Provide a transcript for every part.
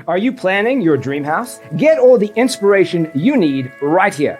Are you planning your dream house? Get all the inspiration you need right here.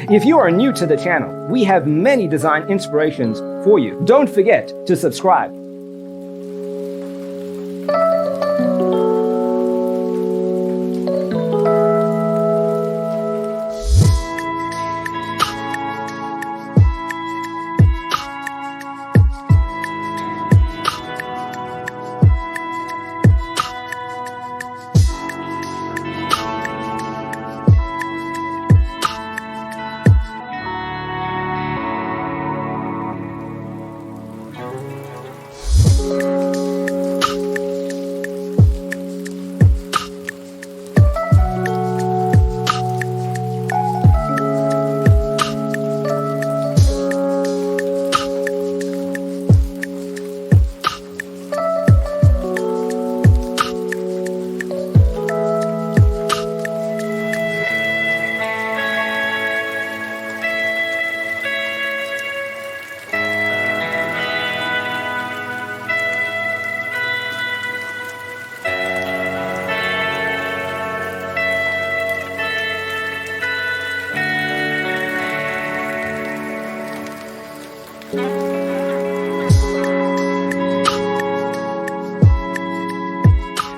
If you are new to the channel, we have many design inspirations for you. Don't forget to subscribe.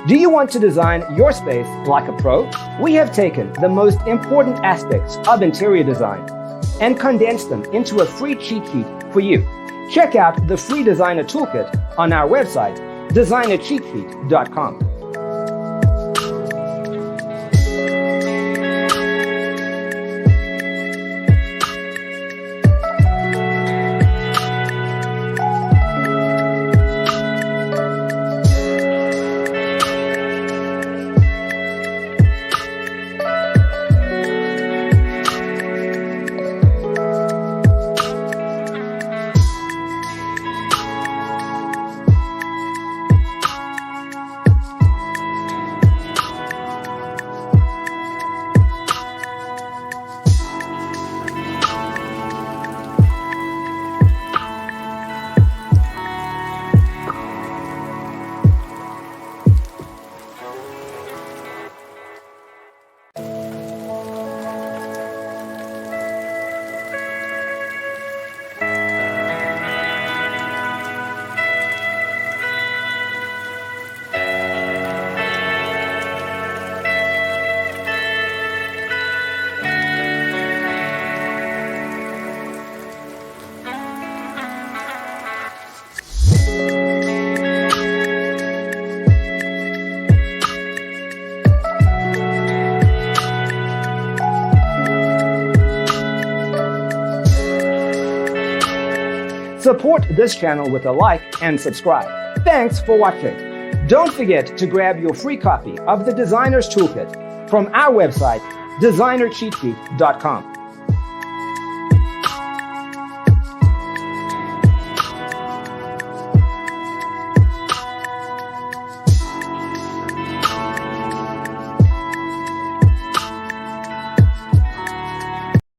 Do you want to design your space like a pro? We have taken the most important aspects of interior design and condensed them into a free cheat sheet for you. Check out the free designer toolkit on our website, designercheatsheet.com. Support this channel with a like and subscribe. Thanks for watching. Don't forget to grab your free copy of the Designer's Toolkit from our website, designercheatsheet.com.